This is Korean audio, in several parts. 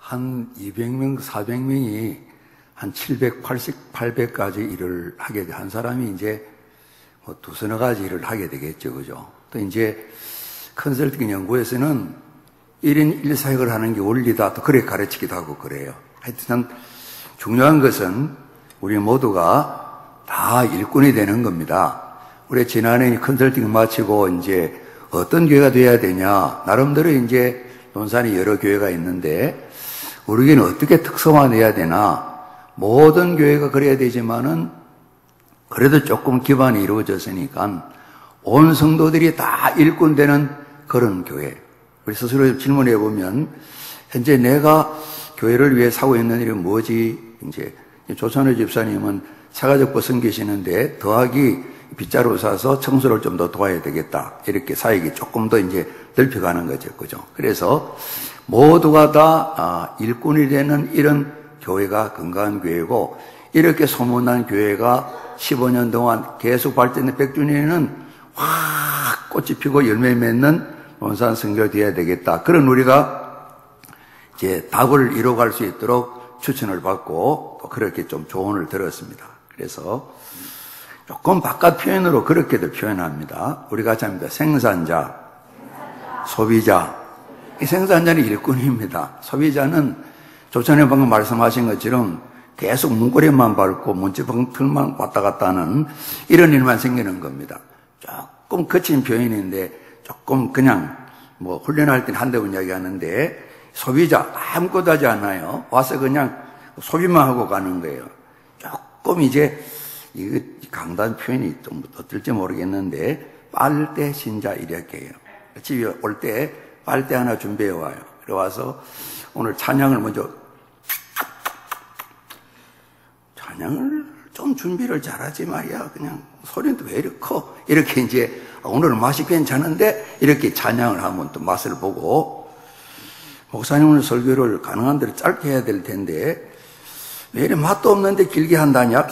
한 200명, 400명이 한 780, 800까지 일을 하게 돼. 한 사람이 이제 뭐 두서너 가지 일을 하게 되겠죠. 그죠? 또 이제 컨설팅 연구에서는 1인 1사역을 하는 게 원리다. 또 그렇게 가르치기도 하고 그래요. 하여튼 중요한 것은 우리 모두가 다 일꾼이 되는 겁니다. 우리 지난해 컨설팅 마치고 이제 어떤 교회가 돼야 되냐. 나름대로 이제 논산에 여러 교회가 있는데 우리 교회는 어떻게 특성화해야 되나. 모든 교회가 그래야 되지만은 그래도 조금 기반이 이루어졌으니까 온 성도들이 다 일꾼 되는 그런 교회. 우리 스스로 질문해 보면 현재 내가 교회를 위해 사고 있는 일이 뭐지? 이제 조선호 집사님은 사가족부 섬기시는데 더하기 빗자루 사서 청소를 좀 더 도와야 되겠다. 이렇게 사역이 조금 더 이제 넓혀가는 거죠. 그죠? 그래서 모두가 다 일꾼이 되는 이런 교회가 건강한 교회고, 이렇게 소문난 교회가 15년 동안 계속 발전된 100주년에는 확 꽃이 피고 열매 맺는 논산 선교가 되어야 되겠다. 그런 우리가 이제 답을 이뤄갈 수 있도록 추천을 받고 또 그렇게 좀 조언을 들었습니다. 그래서 조금 바깥 표현으로 그렇게들 표현합니다. 우리가 같이 합니다. 생산자, 소비자. 이 생산자는 일꾼입니다. 소비자는 조천에 방금 말씀하신 것처럼 계속 문고리만 밟고 문지방틀만 왔다 갔다 하는 이런 일만 생기는 겁니다. 조금 거친 표현인데 조금 그냥 뭐 훈련할 때는 한다고 이야기하는데, 소비자 아무것도 하지 않아요. 와서 그냥 소비만 하고 가는 거예요. 조금 이제 이거 강단 표현이 좀 어떨지 모르겠는데 빨대 신자 이렇게 해요. 집에 올 때 빨대 하나 준비해 와요. 그래 와서 오늘 찬양을 먼저 찬양을 좀 준비를 잘하지 말이야. 그냥 소리도 왜 이렇게 커? 이렇게 이제 오늘은 맛이 괜찮은데 이렇게 찬양을 하면 또 맛을 보고, 목사님 오늘 설교를 가능한 대로 짧게 해야 될 텐데 왜 이렇게 맛도 없는데 길게 한다냐?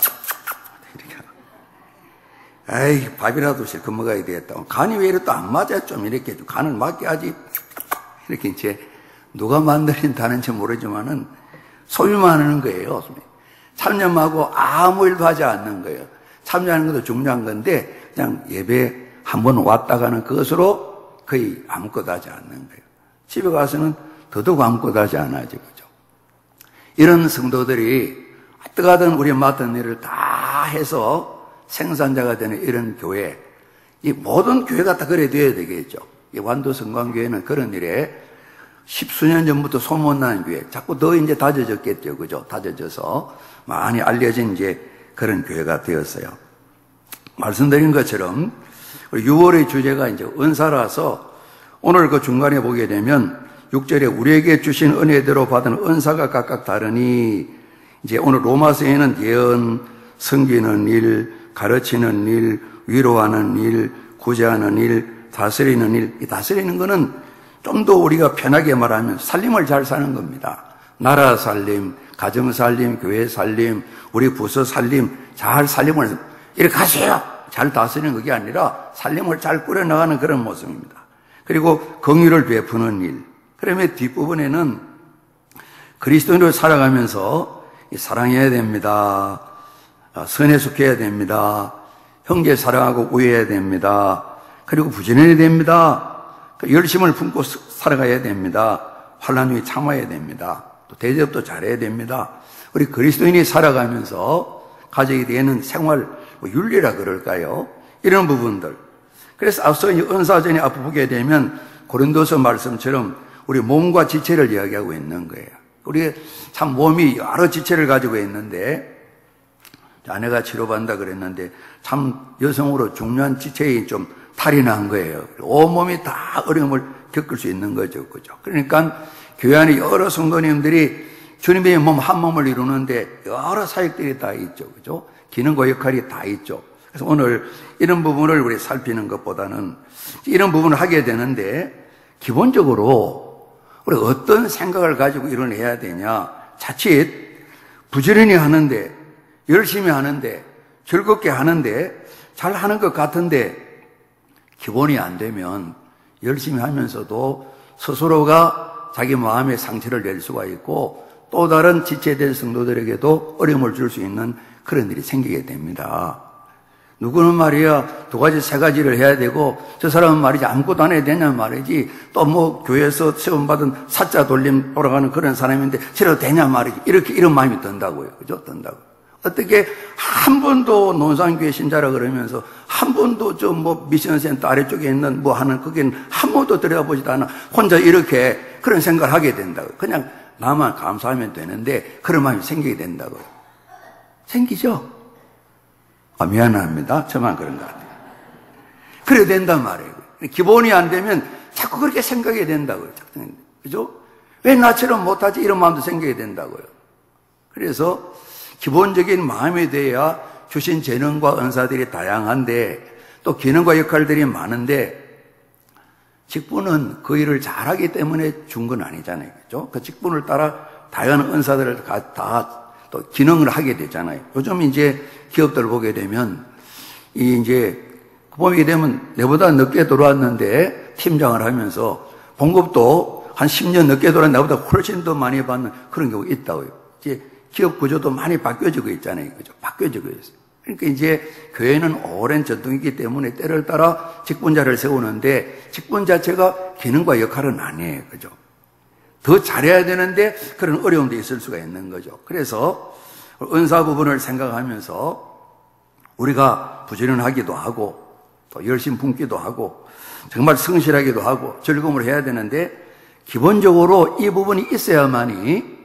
에이, 밥이라도 실컷 먹어야 되겠다. 간이 왜 이렇게 또 안 맞아? 좀 이렇게 간을 맞게 하지. 이렇게 이제 누가 만들인다는지 모르지만은 소비만 하는 거예요. 참여하고 아무 일도 하지 않는 거예요. 참여하는 것도 중요한 건데 그냥 예배 한번 왔다 가는 그것으로 거의 아무것도 하지 않는 거예요. 집에 가서는 더더욱 아무것도 하지 않아야지. 그죠? 이런 성도들이 어떠하든 우리 맡은 일을 다 해서 생산자가 되는 이런 교회, 이 모든 교회가 다 그래 돼야 되겠죠. 이 완도성광교회는 그런 일에 10수년 전부터 소문난 교회, 자꾸 더 이제 다져졌겠죠. 그죠? 다져져서 많이 알려진 이제 그런 교회가 되었어요. 말씀드린 것처럼 6월의 주제가 이제 은사라서 오늘 그 중간에 보게 되면 6절에 우리에게 주신 은혜대로 받은 은사가 각각 다르니, 이제 오늘 로마서에는 예언, 섬기는 일, 가르치는 일, 위로하는 일, 구제하는 일, 다스리는 일. 이 다스리는 거는 좀 더 우리가 편하게 말하면 살림을 잘 사는 겁니다. 나라 살림, 가정 살림, 교회 살림, 우리 부서 살림, 잘 살림을 이렇게 하세요. 잘 다스리는 그게 아니라 살림을 잘 꾸려나가는 그런 모습입니다. 그리고 긍휼을 베푸는 일. 그러면 뒷부분에는 그리스도인으로 살아가면서 사랑해야 됩니다. 선에 속해야 됩니다. 형제 사랑하고 우애해야 됩니다. 그리고 부지런해야 됩니다. 열심을 품고 살아가야 됩니다. 환난 후에 참아야 됩니다. 또 대접도 잘해야 됩니다. 우리 그리스도인이 살아가면서 가져야 되는 생활 윤리라 그럴까요? 이런 부분들. 그래서 앞서 은사전에 앞으로 보게 되면 고린도서 말씀처럼 우리 몸과 지체를 이야기하고 있는 거예요. 우리 참 몸이 여러 지체를 가지고 있는데, 아내가 치료받는다 그랬는데 참 여성으로 중요한 지체에 좀 탈이 난 거예요. 온몸이 다 어려움을 겪을 수 있는 거죠. 그죠? 그러니까 교회 안에 여러 성도님들이 주님의 몸 한 몸을 이루는데 여러 사역들이 다 있죠. 그죠? 기능과 역할이 다 있죠. 그래서 오늘 이런 부분을 우리 살피는 것보다는 이런 부분을 하게 되는데, 기본적으로 우리 어떤 생각을 가지고 일을 해야 되냐. 자칫 부지런히 하는데, 열심히 하는데, 즐겁게 하는데, 잘 하는 것 같은데 기본이 안 되면 열심히 하면서도 스스로가 자기 마음의 상처를 낼 수가 있고 또 다른 지체된 성도들에게도 어려움을 줄 수 있는 그런 일이 생기게 됩니다. 누구는 말이야 2가지 3가지를 해야 되고 저 사람은 말이지 아무것도 안 해야 되냐 말이지 또 뭐 교회에서 세움받은 사자 돌림 돌아가는 그런 사람인데 저래도 되냐 말이지 이런 마음이 든다고요. 그죠? 든다고. 어떻게 한 번도 논산교회 신자라 그러면서 한 번도 저 뭐 미션센터 아래쪽에 있는 뭐 하는 거기는 한 번도 들여다보지도 않아 혼자 이렇게 그런 생각을 하게 된다고. 그냥 나만 감사하면 되는데 그런 마음이 생기게 된다고요. 생기죠? 미안합니다. 저만 그런 것 같아요. 그래야 된단 말이에요. 기본이 안 되면 자꾸 그렇게 생각이 된다고요. 그죠? 왜 나처럼 못하지? 이런 마음도 생기게 된다고요. 그래서 기본적인 마음에 대해야 주신 재능과 은사들이 다양한데 또 기능과 역할들이 많은데 직분은 그 일을 잘하기 때문에 준 건 아니잖아요. 그죠? 그 직분을 따라 다양한 은사들을 다 또 기능을 하게 되잖아요. 요즘 이제 기업들 보게 되면 이제 보게 되면 내보다 늦게 들어왔는데 팀장을 하면서 봉급도 한 10년 늦게 들어왔는데 나보다 훨씬 더 많이 받는 그런 경우가 있다고요. 이제 기업 구조도 많이 바뀌어지고 있잖아요. 그죠? 바뀌어지고 있어요. 그러니까 이제 교회는 오랜 전통이기 때문에 때를 따라 직분자를 세우는데 직분 자체가 기능과 역할은 아니에요. 그죠? 더 잘해야 되는데 그런 어려움도 있을 수가 있는 거죠. 그래서 은사 부분을 생각하면서 우리가 부지런하기도 하고 또 열심히 품기도 하고 정말 성실하기도 하고 즐거움을 해야 되는데 기본적으로 이 부분이 있어야만이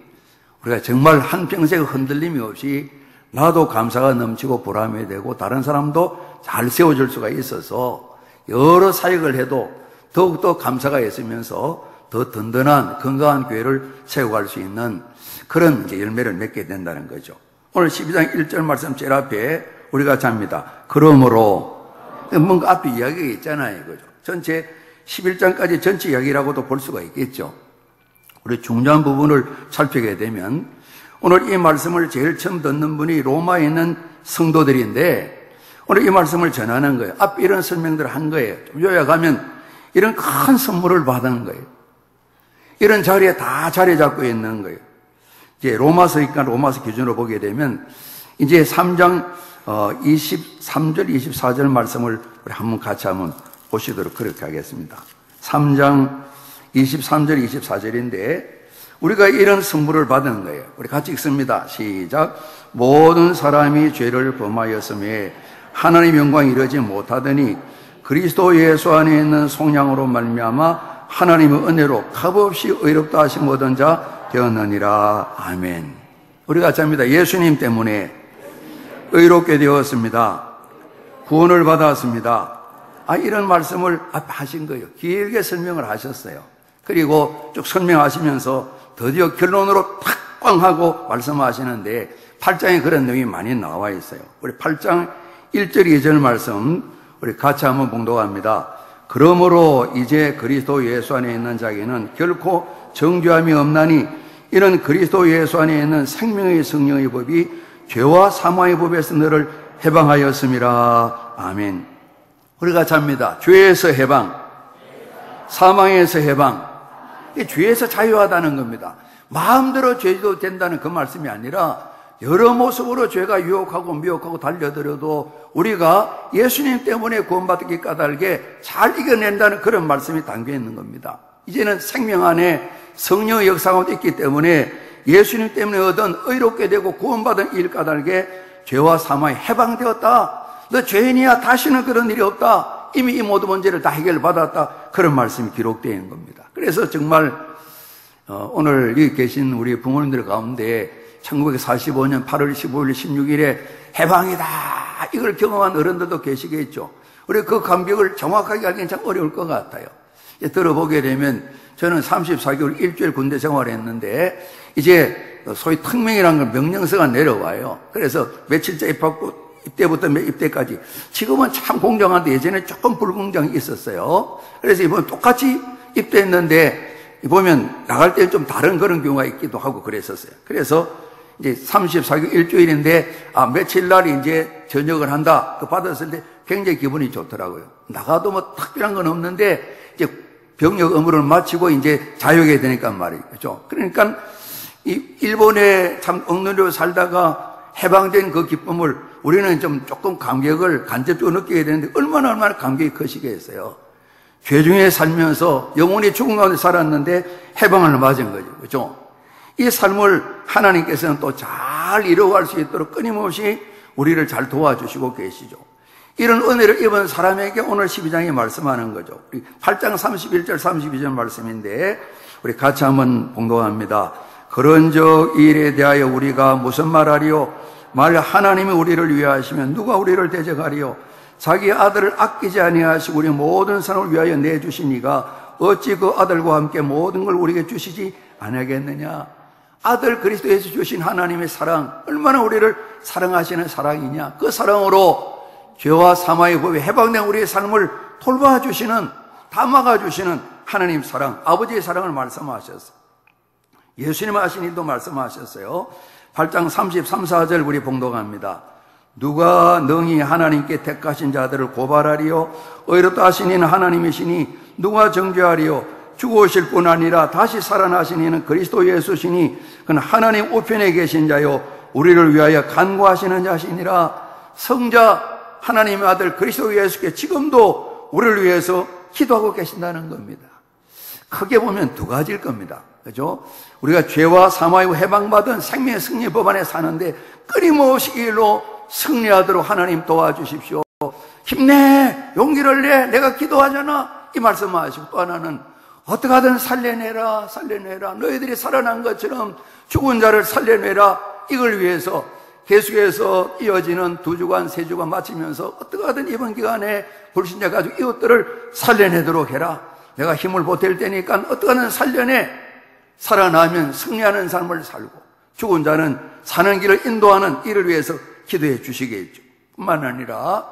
우리가 정말 한평생 흔들림이 없이 나도 감사가 넘치고 보람이 되고 다른 사람도 잘 세워줄 수가 있어서 여러 사역을 해도 더욱더 감사가 있으면서 더 든든한 건강한 교회를 세워갈 수 있는 그런 이제 열매를 맺게 된다는 거죠. 오늘 12장 1절 말씀 제일 앞에 우리가 잡니다. 그러므로 뭔가 앞에 이야기가 있잖아요. 그죠? 전체 11장까지 전체 이야기라고도 볼 수가 있겠죠. 우리 중요한 부분을 살피게 되면 오늘 이 말씀을 제일 처음 듣는 분이 로마에 있는 성도들인데 오늘 이 말씀을 전하는 거예요. 앞에 이런 설명들을 한 거예요. 좀 요약하면 이런 큰 선물을 받은 거예요. 이런 자리에 다 자리 잡고 있는 거예요. 이제 로마서니까 로마서 기준으로 보게 되면 이제 3장 23절 24절 말씀을 우리 한번 같이 한번 보시도록 그렇게 하겠습니다. 3장 23절 24절인데 우리가 이런 선물을 받은 거예요. 우리 같이 읽습니다. 시작. 모든 사람이 죄를 범하였음에 하나님의 영광이 이르지 못하더니 그리스도 예수 안에 있는 속량으로 말미암아 하나님의 은혜로 값없이 의롭다 하신 모든 자 되었느니라. 아멘. 우리가 잡니다. 예수님 때문에 의롭게 되었습니다. 구원을 받았습니다. 이런 말씀을 앞에 하신 거예요. 길게 설명을 하셨어요. 그리고 쭉 설명하시면서 드디어 결론으로 탁 하고 말씀하시는데 8장에 그런 내용이 많이 나와 있어요. 우리 8장 1절 2절 말씀 우리 같이 한번 봉독합니다. 그러므로 이제 그리스도 예수 안에 있는 자에게는 결코 정죄함이 없나니 이는 그리스도 예수 안에 있는 생명의 성령의 법이 죄와 사망의 법에서 너를 해방하였음이라. 아멘. 우리가 잡니다. 죄에서 해방, 사망에서 해방. 죄에서 자유하다는 겁니다. 마음대로 죄도 된다는 그 말씀이 아니라 여러 모습으로 죄가 유혹하고 미혹하고 달려들어도 우리가 예수님 때문에 구원받기 까닭에 잘 이겨낸다는 그런 말씀이 담겨 있는 겁니다. 이제는 생명 안에 성령의 역사가 있기 때문에 예수님 때문에 얻은 의롭게 되고 구원받은 일 까닭에 죄와 사망에 해방되었다. 너 죄인이야. 다시는 그런 일이 없다. 이미 이 모든 문제를 다 해결받았다. 그런 말씀이 기록되어 있는 겁니다. 그래서 정말 오늘 여기 계신 우리 부모님들 가운데 1945년 8월 15일 16일에 해방이다 이걸 경험한 어른들도 계시겠죠. 우리 그 감격을 정확하게 알기는 참 어려울 것 같아요. 들어보게 되면 저는 34개월 일주일 군대 생활했는데 이제 소위 특명이라는 걸 명령서가 내려와요. 그래서 며칠째 입학부 입대부터 입대까지. 지금은 참 공정한데 예전에 조금 불공정이 있었어요. 그래서 이번 똑같이 입대했는데 보면 나갈 때 좀 다른 그런 경우가 있기도 하고 그랬었어요. 그래서 이제 34개월 일주일인데 며칠 날 이제 전역을 한다. 그 받았을 때 굉장히 기분이 좋더라고요. 나가도 뭐 특별한 건 없는데 이제 병역 의무를 마치고 이제 자유하게 되니까 말이죠. 그러니까 이 일본에 참 억눌려 살다가 해방된 그 기쁨을 우리는 좀 조금 감격을 간접적으로 느끼게 되는데 얼마나 감격이 크시겠어요. 죄 중에 살면서 영원히 죽은 가운데 살았는데 해방을 맞은 거죠. 그렇죠? 이 삶을 하나님께서는 또 잘 이루어갈 수 있도록 끊임없이 우리를 잘 도와주시고 계시죠. 이런 은혜를 입은 사람에게 오늘 12장이 말씀하는 거죠. 8장 31절 32절 말씀인데 우리 같이 한번 봉독합니다. 그런즉 이 일에 대하여 우리가 무슨 말하리요? 만일 하나님이 우리를 위하시면 누가 우리를 대적하리요? 자기 아들을 아끼지 아니하시고 우리 모든 사람을 위하여 내주시니가 어찌 그 아들과 함께 모든 걸 우리에게 주시지 아니하겠느냐? 아들 그리스도에서 주신 하나님의 사랑, 얼마나 우리를 사랑하시는 사랑이냐? 그 사랑으로 죄와 사망의 법에 해방된 우리의 삶을 돌봐주시는, 담아가주시는 하나님 사랑, 아버지의 사랑을 말씀하셨어요. 예수님 하신 일도 말씀하셨어요. 8장 33, 4절 우리 봉독합니다. 누가 능히 하나님께 택하신 자들을 고발하리요? 의롭다 하신 이는 하나님이시니 누가 정죄하리요? 죽으실 뿐 아니라 다시 살아나신 이는 그리스도 예수시니 그는 하나님 우편에 계신 자요 우리를 위하여 간구하시는 자시니라. 성자 하나님의 아들 그리스도 예수께 지금도 우리를 위해서 기도하고 계신다는 겁니다. 크게 보면 두 가지일 겁니다. 그죠? 우리가 죄와 사망이고 해방받은 생명의 승리 법 안에 사는데 끊임없이 이 일로 승리하도록 하나님 도와주십시오. 힘내, 용기를 내, 내가 기도하잖아, 이 말씀을 하시고, 또 하나는 어떻게 하든 살려내라, 살려내라, 너희들이 살아난 것처럼 죽은 자를 살려내라. 이걸 위해서 계속해서 이어지는 2주간, 3주간 마치면서 어떻게 하든 이번 기간에 불신자 가지고 이웃들을 살려내도록 해라. 내가 힘을 보탤 테니까 어떻게 하든 살려내. 살아나면 승리하는 삶을 살고 죽은 자는 사는 길을 인도하는 이를 위해서 기도해 주시겠죠. 뿐만 아니라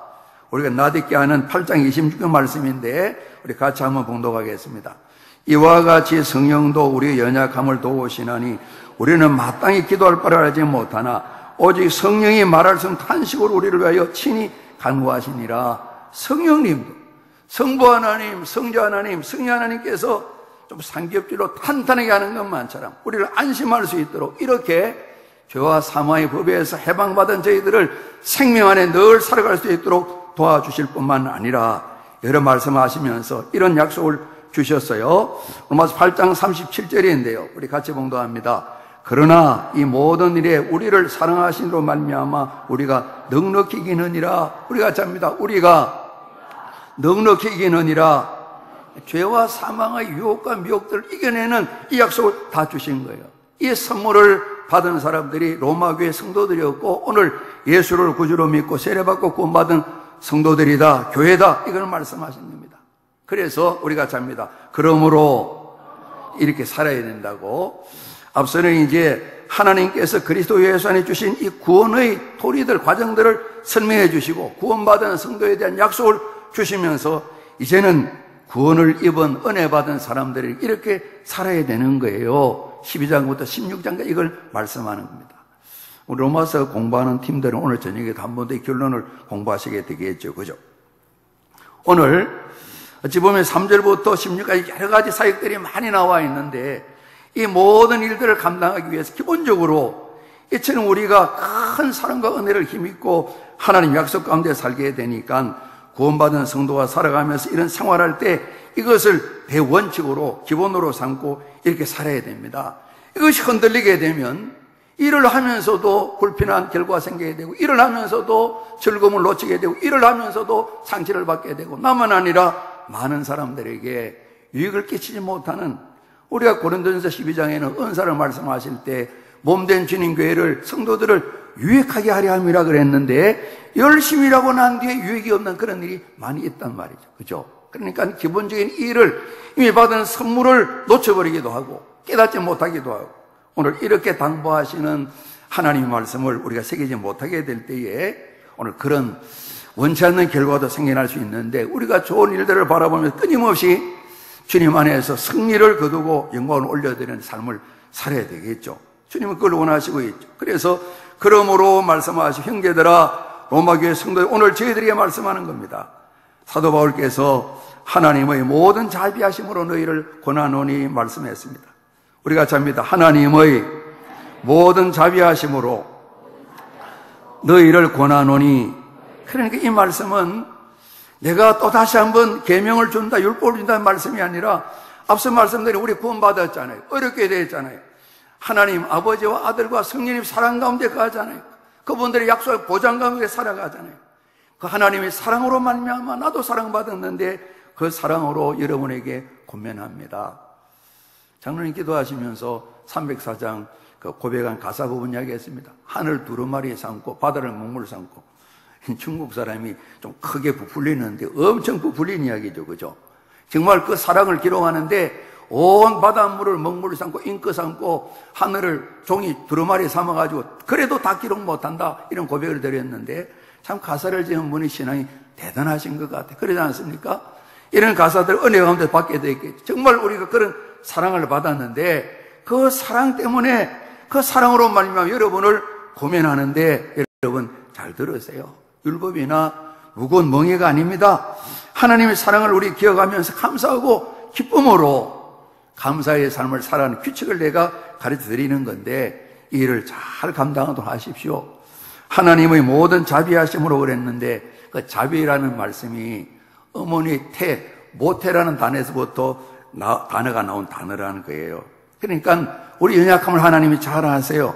우리가 나듣게 하는 8장 26절 말씀인데 우리 같이 한번 봉독하겠습니다. 이와 같이 성령도 우리의 연약함을 도우시나니 우리는 마땅히 기도할 바를 알지 못하나 오직 성령이 말할 수 없는 탄식으로 우리를 위하여 친히 간구하시니라. 성령님도, 성부 하나님, 성자 하나님, 성령 하나님께서 좀 삼겹질로 탄탄하게 하는 것만처럼 우리를 안심할 수 있도록 이렇게 죄와 사망의 법에서 해방받은 저희들을 생명 안에 늘 살아갈 수 있도록 도와주실 뿐만 아니라 여러 말씀하시면서 이런 약속을 주셨어요. 로마서 8장 37절인데요. 우리 같이 봉독합니다. 그러나 이 모든 일에 우리를 사랑하신으로 말미암아 우리가 넉넉히 이기느니라. 우리 같이 합니다. 우리가 넉넉히 이기느니라. 죄와 사망의 유혹과 미혹들을 이겨내는 이 약속을 다 주신 거예요. 이 선물을 받은 사람들이 로마교회 성도들이었고 오늘 예수를 구주로 믿고 세례받고 구원받은 성도들이다, 교회다, 이걸 말씀하신 겁니다. 그래서 우리가 잡니다. 그러므로 이렇게 살아야 된다고. 앞서는 이제 하나님께서 그리스도 예수 안에 주신 이 구원의 도리들, 과정들을 설명해 주시고 구원받은 성도에 대한 약속을 주시면서 이제는 구원을 입은 은혜 받은 사람들이 이렇게 살아야 되는 거예요. 12장부터 16장까지 이걸 말씀하는 겁니다. 우리 로마서 공부하는 팀들은 오늘 저녁에도 한 번 더 이 결론을 공부하시게 되겠죠. 그죠? 오늘 어찌 보면 3절부터 16까지 여러 가지 사역들이 많이 나와 있는데 이 모든 일들을 감당하기 위해서 기본적으로 이처럼 우리가 큰 사랑과 은혜를 힘입고 하나님 약속 가운데 살게 되니까 구원받은 성도가 살아가면서 이런 생활할 때 이것을 대원칙으로 기본으로 삼고 이렇게 살아야 됩니다. 이것이 흔들리게 되면 일을 하면서도 불편한 결과가 생기게 되고 일을 하면서도 즐거움을 놓치게 되고 일을 하면서도 상처를 받게 되고 나만 아니라 많은 사람들에게 유익을 끼치지 못하는, 우리가 고린도전서 12장에는 은사를 말씀하실 때 몸된 주님 교회를 성도들을 유익하게 하려 함이라 그랬는데 열심히 일하고 난 뒤에 유익이 없는 그런 일이 많이 있단 말이죠. 그죠? 그러니까 기본적인 일을 이미 받은 선물을 놓쳐버리기도 하고 깨닫지 못하기도 하고 오늘 이렇게 당부하시는 하나님의 말씀을 우리가 새기지 못하게 될 때에 오늘 그런 원치 않는 결과도 생겨날 수 있는데 우리가 좋은 일들을 바라보면서 끊임없이 주님 안에서 승리를 거두고 영광을 올려드리는 삶을 살아야 되겠죠. 주님은 그걸 원하시고 있죠. 그래서 그러므로 말씀하시고 형제들아, 로마교회 성도들, 오늘 저희들에게 말씀하는 겁니다. 사도 바울께서 하나님의 모든 자비하심으로 너희를 권하노니 말씀했습니다. 우리가 잡니다. 하나님의 모든 자비하심으로 너희를 권하노니. 그러니까 이 말씀은 내가 또 다시 한번 계명을 준다, 율법을 준다는 말씀이 아니라 앞서 말씀드린 우리 구원받았잖아요. 어렵게 되었잖아요. 하나님 아버지와 아들과 성령님 사랑 가운데 가잖아요. 그분들의 약속의 보장 가운데 살아가잖아요. 그 하나님의 사랑으로 말미암아 나도 사랑받았는데 그 사랑으로 여러분에게 권면합니다. 장로님 기도하시면서 304장 그 고백한 가사 부분 이야기했습니다. 하늘 두루마리 삼고 바다를 먹물 삼고. 중국 사람이 좀 크게 부풀리는데 엄청 부풀린 이야기죠, 그죠? 정말 그 사랑을 기록하는데 온 바닷물을 먹물을 삼고 잉크 삼고 하늘을 종이 두루마리 삼아가지고 그래도 다 기록 못한다, 이런 고백을 드렸는데 참 가사를 지은 분의 신앙이 대단하신 것 같아요. 그러지 않습니까? 이런 가사들 은혜 가운데 받게 되겠죠. 정말 우리가 그런 사랑을 받았는데 그 사랑 때문에 그 사랑으로 말미암아 여러분을 고면하는데 여러분 잘 들으세요. 율법이나 무거운 멍해가 아닙니다. 하나님의 사랑을 우리 기억하면서 감사하고 기쁨으로 감사의 삶을 살아가는 규칙을 내가 가르쳐 드리는 건데 이 일을 잘 감당하도록 하십시오. 하나님의 모든 자비하심으로 그랬는데 그 자비라는 말씀이 어머니 태, 모태라는 단어에서부터 단어가 나온 단어라는 거예요. 그러니까 우리 연약함을 하나님이 잘 아세요.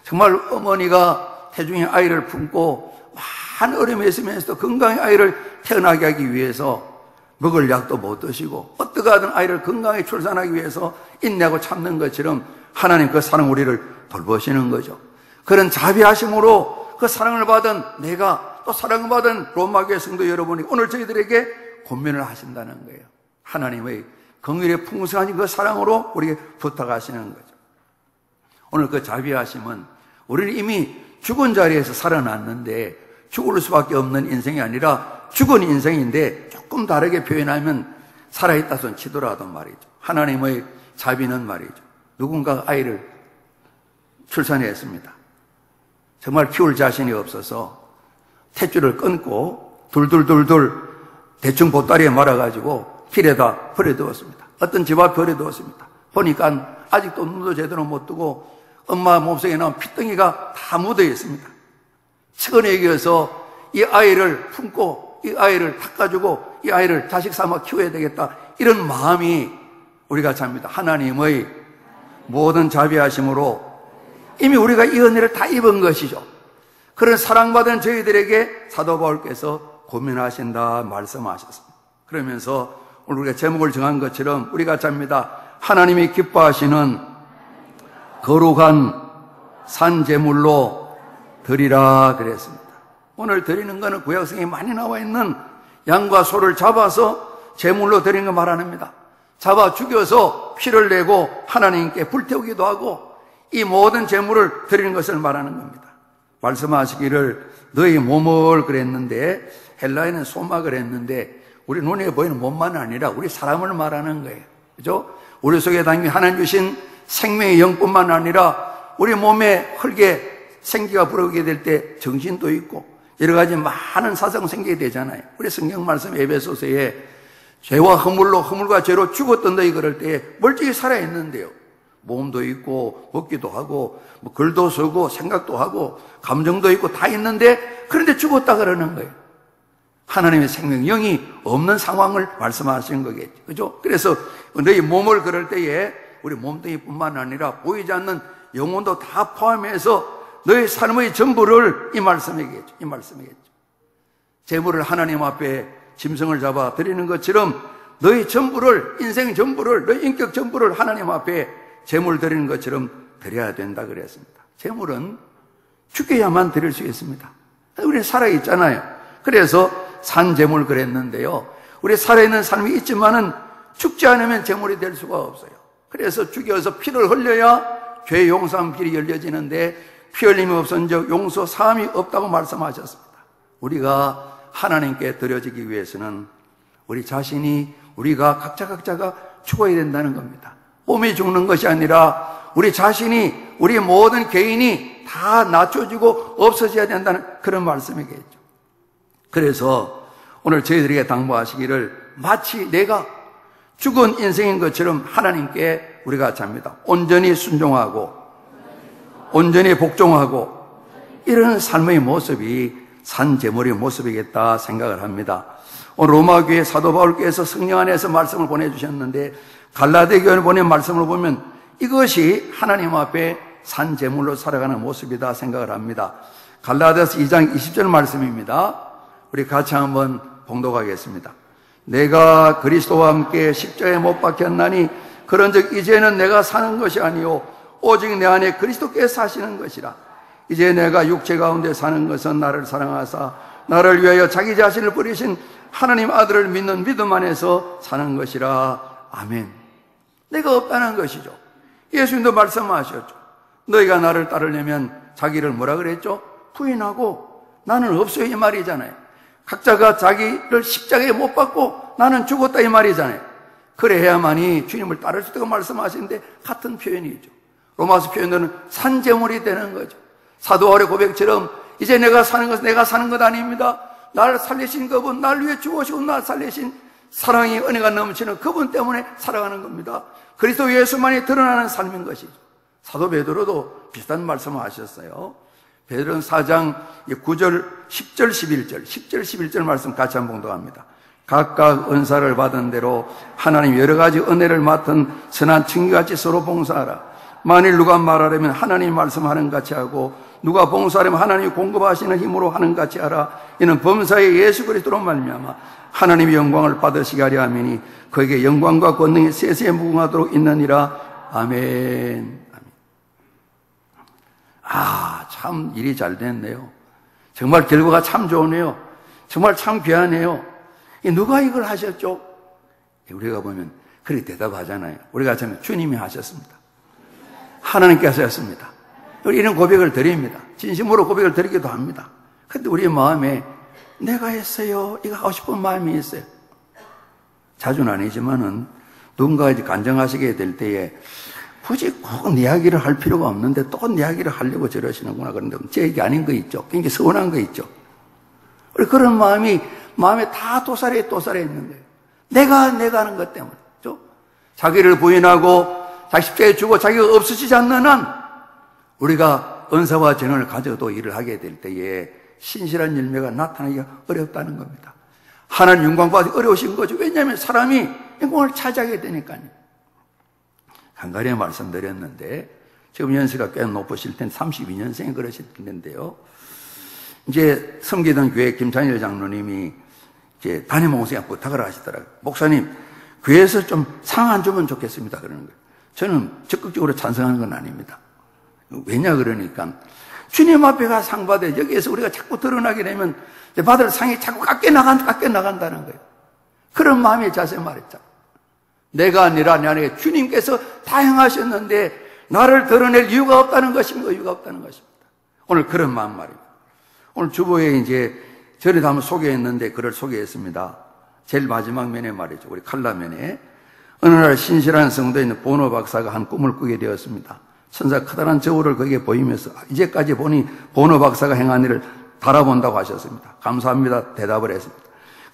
정말 어머니가 태중에 아이를 품고 많은 어려움이 있으면서도 건강히 아이를 태어나게 하기 위해서 먹을 약도 못 드시고 어떻게 하든 아이를 건강히 출산하기 위해서 인내하고 참는 것처럼 하나님 그 사랑 우리를 돌보시는 거죠. 그런 자비하심으로 그 사랑을 받은 내가 또 사랑을 받은 로마교회 성도 여러분이 오늘 저희들에게 권면을 하신다는 거예요. 하나님의 긍휼의 풍성한 그 사랑으로 우리에게 부탁하시는 거죠. 오늘 그 자비하심은 우리는 이미 죽은 자리에서 살아났는데 죽을 수밖에 없는 인생이 아니라 죽은 인생인데 조금 다르게 표현하면 살아있다 손 치더라도 말이죠. 하나님의 자비는 말이죠. 누군가 아이를 출산했습니다. 정말 키울 자신이 없어서 탯줄을 끊고 둘둘둘둘 대충 보따리에 말아가지고 길에다 버려두었습니다. 어떤 집 앞에 버려두었습니다. 보니까 아직도 눈도 제대로 못 뜨고 엄마 몸속에 나온 핏덩이가 다 묻어 있습니다. 측은에 이어서 이 아이를 품고 이 아이를 닦아주고 이 아이를 자식 삼아 키워야 되겠다, 이런 마음이 우리가 잡니다. 하나님의 모든 자비하심으로 이미 우리가 이 은혜를 다 입은 것이죠. 그런 사랑받은 저희들에게 사도 바울께서 고민하신다 말씀하셨습니다. 그러면서 오늘 우리가 제목을 정한 것처럼 우리가 잡니다. 하나님이 기뻐하시는 거룩한 산제물로 드리라 그랬습니다. 오늘 드리는 것은 구약성에 많이 나와 있는 양과 소를 잡아서 제물로 드리는 거 말합니다. 잡아 죽여서 피를 내고 하나님께 불태우기도 하고 이 모든 제물을 드리는 것을 말하는 겁니다. 말씀하시기를 너희 몸을 그랬는데 헬라에는 소막을 했는데 우리 눈에 보이는 몸만 아니라 우리 사람을 말하는 거예요. 그죠? 우리 속에 담긴 하나님 주신 생명의 영뿐만 아니라 우리 몸에 흙에 생기가 불어오게 될 때 정신도 있고 여러 가지 많은 사정 생기게 되잖아요. 우리 성경 말씀 에베소서에 죄와 허물과 죄로 죽었던 너희 그럴 때에 멀쩡히 살아있는데요. 몸도 있고 먹기도 하고 뭐 글도 쓰고 생각도 하고 감정도 있고 다 있는데 그런데 죽었다 그러는 거예요. 하나님의 생명, 영이 없는 상황을 말씀하시는 거겠죠. 그죠? 그래서 너희 몸을 그럴 때에 우리 몸뚱이뿐만 아니라 보이지 않는 영혼도 다 포함해서 너희 삶의 전부를 이 말씀이겠죠. 이 말씀이겠죠. 재물을 하나님 앞에 짐승을 잡아 드리는 것처럼 너희 전부를, 인생 전부를, 너희 인격 전부를 하나님 앞에 재물 드리는 것처럼 드려야 된다 그랬습니다. 재물은 죽여야만 드릴 수 있습니다. 우리 살아있잖아요. 그래서 산재물 그랬는데요. 우리 살아있는 삶이 있지만은 죽지 않으면 재물이 될 수가 없어요. 그래서 죽여서 피를 흘려야 죄 용서함 길이 열려지는데 피 흘림이 없은즉 용서 사함이 없다고 말씀하셨습니다. 우리가 하나님께 드려지기 위해서는 우리 자신이 우리가 각자가 죽어야 된다는 겁니다. 몸이 죽는 것이 아니라 우리 자신이 우리 모든 개인이 다 낮춰지고 없어져야 된다는 그런 말씀이겠죠. 그래서 오늘 저희들에게 당부하시기를 마치 내가 죽은 인생인 것처럼 하나님께 우리가 잡니다. 온전히 순종하고 온전히 복종하고 이런 삶의 모습이 산제물의 모습이겠다 생각을 합니다. 오늘 로마교회 사도 바울께서 성령 안에서 말씀을 보내주셨는데 갈라디 교회를 보낸 말씀을 보면 이것이 하나님 앞에 산제물로 살아가는 모습이다 생각을 합니다. 갈라디아서 2장 20절 말씀입니다. 우리 같이 한번 봉독하겠습니다. 내가 그리스도와 함께 십자가에 못 박혔나니 그런즉 이제는 내가 사는 것이 아니요 오직 내 안에 그리스도께서 사시는 것이라. 이제 내가 육체 가운데 사는 것은 나를 사랑하사 나를 위하여 자기 자신을 버리신 하나님 아들을 믿는 믿음 안에서 사는 것이라. 아멘. 내가 없다는 것이죠. 예수님도 말씀하셨죠. 너희가 나를 따르려면 자기를 뭐라 그랬죠? 부인하고 나는 없어요 이 말이잖아요. 각자가 자기를 십자가에 못 박고 나는 죽었다 이 말이잖아요. 그래야만이 주님을 따를 수 있다고 말씀하시는데 같은 표현이죠. 로마서 표현은 산제물이 되는 거죠. 사도 바울의 고백처럼 이제 내가 사는 것은 내가 사는 것 아닙니다. 나를 살리신 그분, 날 위해 죽으시고 날 살리신 사랑의 은혜가 넘치는 그분 때문에 살아가는 겁니다. 그리스도 예수만이 드러나는 삶인 것이죠. 사도 베드로도 비슷한 말씀을 하셨어요. 베드로는 4장 9절, 10절, 11절 말씀 같이 한번 봉독합니다. 각각 은사를 받은 대로 하나님 여러 가지 은혜를 맡은 선한 친구같이 서로 봉사하라. 만일 누가 말하려면 하나님 말씀하는 같이 하고 누가 봉사하려면 하나님이 공급하시는 힘으로 하는 같이 하라. 이는 범사의 예수 그리스도로 말미암아 하나님의 영광을 받으시게 하려 함이니 그에게 영광과 권능이 세세에 무궁하도록 있느니라. 아멘. 참 일이 잘 됐네요. 정말 결과가 참 좋으네요. 정말 참 귀하네요. 누가 이걸 하셨죠? 우리가 보면 그렇게 대답하잖아요. 우리가 처음에 주님이 하셨습니다. 하나님께서 하셨습니다. 이런 고백을 드립니다. 진심으로 고백을 드리기도 합니다. 그런데 우리 마음에 내가 했어요. 이거 하고 싶은 마음이 있어요. 자주는 아니지만은 누군가 이제 간증하시게 될 때에 굳이 꼭 이야기를 할 필요가 없는데 또 이야기를 하려고 저러시는구나. 그런데 제 얘기 아닌 거 있죠. 굉장히 서운한 거 있죠. 우리 그런 마음에 다 도살해 있는 거예요. 내가 하는 것 때문에. 그렇죠? 자기를 부인하고 자기 십자가에 주고 자기가 없어지지 않는 한 우리가 은사와 재능을 가져도 일을 하게 될 때에 신실한 열매가 나타나기가 어렵다는 겁니다. 하나님 영광 받기 어려우신 거죠. 왜냐하면 사람이 영광을 차지하게 되니까요. 간간히 말씀드렸는데 지금 연세가 꽤 높으실 땐 32년생이 그러실 텐데요. 이제 섬기던 교회 김찬일 장로님이 이제 담임 목사님께 부탁을 하시더라고요. 목사님, 교회에서 좀 상 안 주면 좋겠습니다. 그러는 거예요. 저는 적극적으로 찬성하는 건 아닙니다. 왜냐 그러니까 주님 앞에 가 상 받아야 여기에서 우리가 자꾸 드러나게 되면 받을 상이 자꾸 깎여 나간다는 거예요. 그런 마음의 자세 말했죠. 내가 아니라 내 안에 주님께서 다 행하셨는데 나를 드러낼 이유가 없다는 것입니다. 이유가 없다는 것입니다. 오늘 그런 마음 말입니다. 오늘 주보에 이제 전에도 한번 소개했는데 글을 소개했습니다. 제일 마지막 면에 말이죠. 우리 칼라면에 어느 날 신실한 성도인 보노 박사가 한 꿈을 꾸게 되었습니다. 천사 커다란 저울을 거기에 보이면서 이제까지 보니 보노 박사가 행한 일을 달아본다고 하셨습니다. 감사합니다. 대답을 했습니다.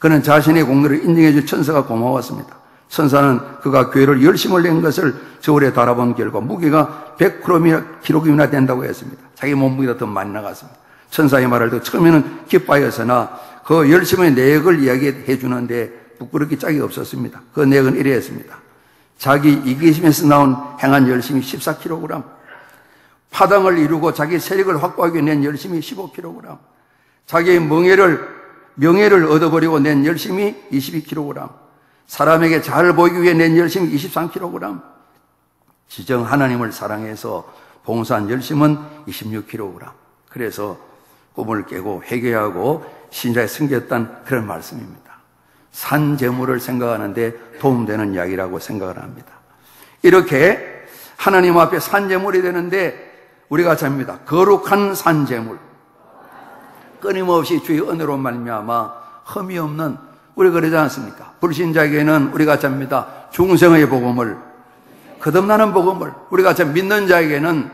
그는 자신의 공로를 인정해 줄 천사가 고마웠습니다. 천사는 그가 교회를 열심을 낸 것을 저울에 달아본 결과 무게가 100kg이나 된다고 했습니다. 자기 몸무게가 더 많이 나갔습니다. 천사의 말을 듣고 처음에는 기뻐하였으나 그 열심의 내역을 이야기해 주는데 부끄럽게 짝이 없었습니다. 그 내역은 이래 했습니다. 자기 이기심에서 나온 행한 열심이 14kg, 파당을 이루고 자기 세력을 확보하기 위해 낸 열심이 15kg, 자기의 명예를 얻어버리고 낸 열심이 22kg, 사람에게 잘 보이기 위해 낸 열심이 23kg, 지정 하나님을 사랑해서 봉사한 열심은 26kg. 그래서 꿈을 깨고 회개하고 신자에 숨겼다는 그런 말씀입니다. 산재물을 생각하는데 도움되는 이야기라고 생각을 합니다. 이렇게 하나님 앞에 산재물이 되는데 우리가 잡니다. 거룩한 산재물. 끊임없이 주의 은혜로 말미암아 흠이 없는, 우리가 그러지 않습니까? 불신자에게는 우리가 잡니다. 중생의 복음을, 거듭나는 복음을, 우리가 참 믿는 자에게는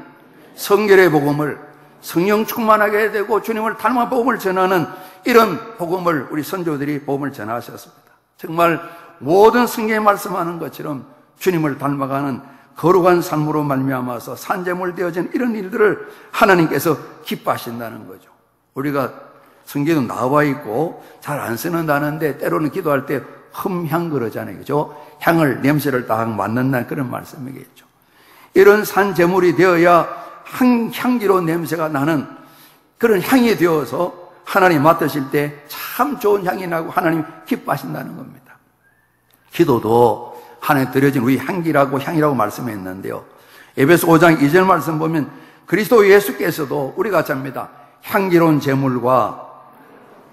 성결의 복음을, 성령 충만하게 되고 주님을 닮은 복음을 전하는 이런 복음을 우리 선조들이 복음을 전하셨습니다. 정말 모든 성경에 말씀하는 것처럼 주님을 닮아가는 거룩한 삶으로 말미암아서 산재물 되어진 이런 일들을 하나님께서 기뻐하신다는 거죠. 우리가 성경에도 나와 있고 잘 안 쓰는 단어인데 때로는 기도할 때 흠향 그러잖아요. 그죠? 향을, 냄새를 딱 맡는다는 그런 말씀이겠죠. 이런 산재물이 되어야 향기로 냄새가 나는 그런 향이 되어서 하나님 맡으실 때 참 좋은 향이 나고 하나님 기뻐하신다는 겁니다. 기도도 하나님 드려진 우리 향기라고 향이라고 말씀했는데요. 에베소 5장 2절 말씀 보면 그리스도 예수께서도 우리가 잡니다. 향기로운 제물과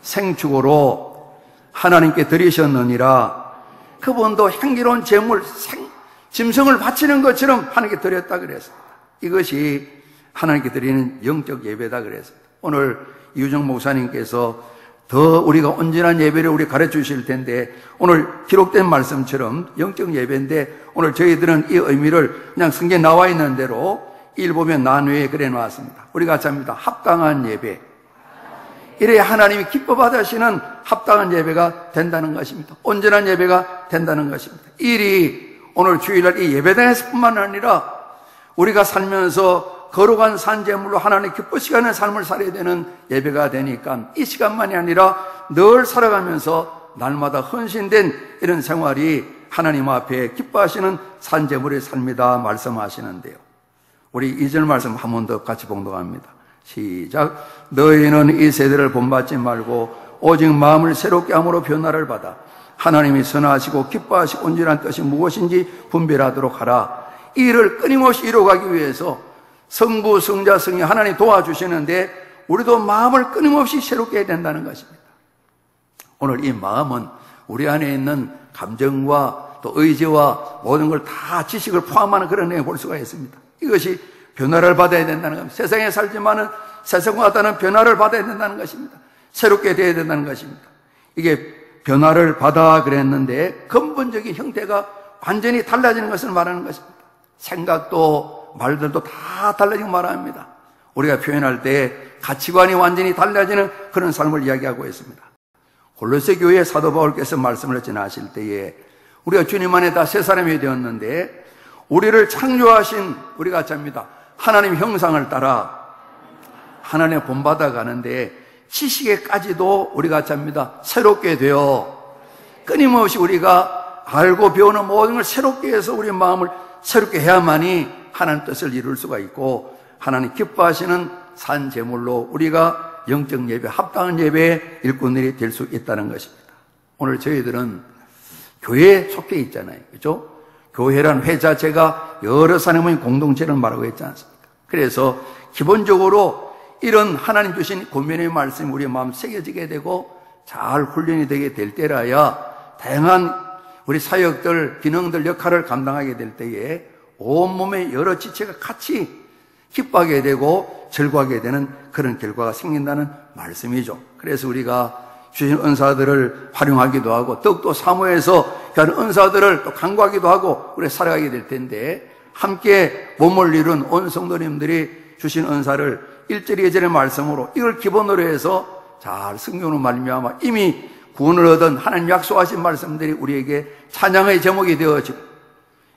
생축으로 하나님께 드리셨느니라. 그분도 향기로운 제물, 짐승을 바치는 것처럼 하나님께 드렸다 그랬습니다. 이것이 하나님께 드리는 영적 예배다 그랬습니다. 오늘 이유정 목사님께서 더 우리가 온전한 예배를 우리 가르쳐 주실 텐데 오늘 기록된 말씀처럼 영적 예배인데 오늘 저희들은 이 의미를 그냥 성경에 나와 있는 대로 일보면 나누에 그래 놓았습니다. 우리가 같이 합니다. 합당한 예배. 이래야 하나님이 기뻐 받으시는 합당한 예배가 된다는 것입니다. 온전한 예배가 된다는 것입니다. 일이 오늘 주일날 이 예배당에서뿐만 아니라 우리가 살면서 거룩한 산제물로 하나님 기쁘시게 하는 삶을 살아야 되는 예배가 되니까 이 시간만이 아니라 늘 살아가면서 날마다 헌신된 이런 생활이 하나님 앞에 기뻐하시는 산제물의 삶이다 말씀하시는데요. 우리 2절 말씀 한 번 더 같이 봉독합니다. 시작. 너희는 이 세대를 본받지 말고 오직 마음을 새롭게 함으로 변화를 받아 하나님이 선하시고 기뻐하시고 온전한 뜻이 무엇인지 분별하도록 하라. 이 일을 끊임없이 이루어가기 위해서 성부, 성자, 성령 하나님 도와주시는데 우리도 마음을 끊임없이 새롭게 해야 된다는 것입니다. 오늘 이 마음은 우리 안에 있는 감정과 또 의지와 모든 걸 다 지식을 포함하는 그런 내용을 볼 수가 있습니다. 이것이 변화를 받아야 된다는 겁니다. 세상에 살지만은 세상과 다른 변화를 받아야 된다는 것입니다. 새롭게 되어야 된다는 것입니다. 이게 변화를 받아 그랬는데 근본적인 형태가 완전히 달라지는 것을 말하는 것입니다. 생각도 말들도 다 달라지고 말합니다. 우리가 표현할 때 가치관이 완전히 달라지는 그런 삶을 이야기하고 있습니다. 골로새 교회 사도 바울께서 말씀을 전하실 때에 우리가 주님 안에 다 새 사람이 되었는데 우리를 창조하신 우리가 잡니다. 하나님 형상을 따라 하나님의 본받아 가는데 지식에까지도 우리가 잡니다. 새롭게 되어 끊임없이 우리가 알고 배우는 모든 걸 새롭게 해서 우리 마음을 새롭게 해야만이 하나님 뜻을 이룰 수가 있고 하나님 기뻐하시는 산 제물로 우리가 영적 예배, 합당한 예배의 일꾼들이 될 수 있다는 것입니다. 오늘 저희들은 교회에 속해 있잖아요. 그렇죠? 교회란 회 자체가 여러 사람의 공동체를 말하고 있지 않습니까? 그래서 기본적으로 이런 하나님 주신 권면의 말씀이 우리 마음 새겨지게 되고 잘 훈련이 되게 될 때라야 다양한 우리 사역들, 기능들, 역할을 감당하게 될 때에 온몸의 여러 지체가 같이 기뻐하게 되고 즐거워하게 되는 그런 결과가 생긴다는 말씀이죠. 그래서 우리가 주신 은사들을 활용하기도 하고 더욱더 사모해서 그런 은사들을 또 간구하기도 하고 우리 살아가게 될 텐데 함께 몸을 이룬 온 성도님들이 주신 은사를 1절 2절의 말씀으로 이걸 기본으로 해서 잘 성경으로 말미암아 이미 구원을 얻은 하나님 약속하신 말씀들이 우리에게 찬양의 제목이 되어지고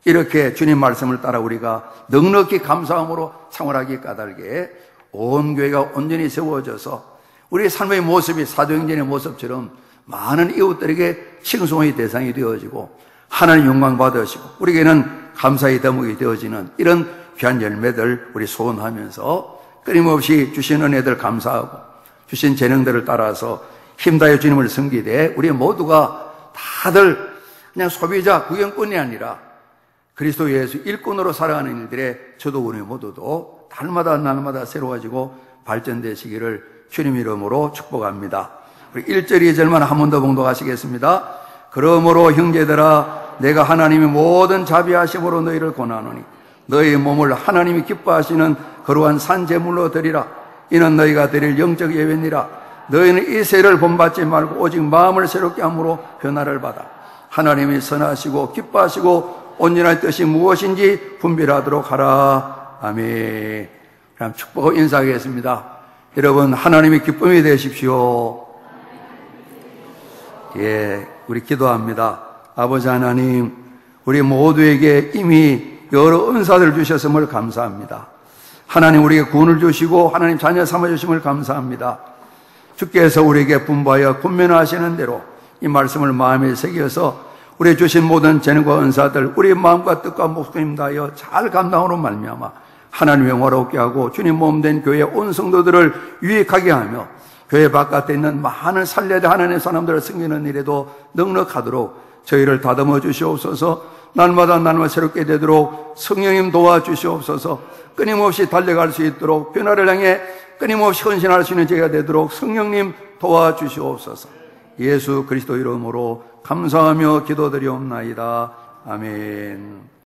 이렇게 주님 말씀을 따라 우리가 넉넉히 감사함으로 생활하기 까닭에 온 교회가 온전히 세워져서 우리의 삶의 모습이 사도행전의 모습처럼 많은 이웃들에게 칭송의 대상이 되어지고 하나님 영광 받으시고 우리에게는 감사의 대목이 되어지는 이런 귀한 열매들 우리 소원하면서 끊임없이 주신 은혜들 감사하고 주신 재능들을 따라서 힘다해 주님을 섬기되 우리 모두가 다들 그냥 소비자 구경꾼이 아니라 그리스도 예수 일꾼으로 살아가는 일들에 저도 우리 모두도 날마다 새로워지고 발전되시기를 주님 이름으로 축복합니다. 우리 1절 2절만 한 번 더 봉독하시겠습니다. 그러므로 형제들아 내가 하나님의 모든 자비하심으로 너희를 권하노니 너희 몸을 하나님이 기뻐하시는 거룩한 산제물로 드리라. 이는 너희가 드릴 영적 예배니라. 너희는 이 세를 본받지 말고 오직 마음을 새롭게 함으로 변화를 받아 하나님이 선하시고 기뻐하시고 온전한 뜻이 무엇인지 분별하도록 하라. 아멘. 그럼 축복하고 인사하겠습니다. 여러분 하나님의 기쁨이 되십시오. 예, 우리 기도합니다. 아버지 하나님, 우리 모두에게 이미 여러 은사들을 주셨음을 감사합니다. 하나님 우리에게 구원을 주시고 하나님 자녀 삼아주심을 감사합니다. 주께서 우리에게 분부하여 권면하시는 대로 이 말씀을 마음에 새겨서 우리 주신 모든 재능과 은사들 우리의 마음과 뜻과 목숨 다하여 잘 감당으로 말미암아 하나님 영화롭게 하고 주님 몸된 교회 온 성도들을 유익하게 하며 교회 바깥에 있는 많은 살려야 될 하나님의 사람들을 섬기는 일에도 넉넉하도록 저희를 다듬어 주시옵소서. 날마다 새롭게 되도록 성령님 도와주시옵소서. 끊임없이 달려갈 수 있도록 변화를 향해 끊임없이 헌신할 수 있는 저희가 되도록 성령님 도와주시옵소서. 예수 그리스도 이름으로 감사하며 기도드리옵나이다. 아멘.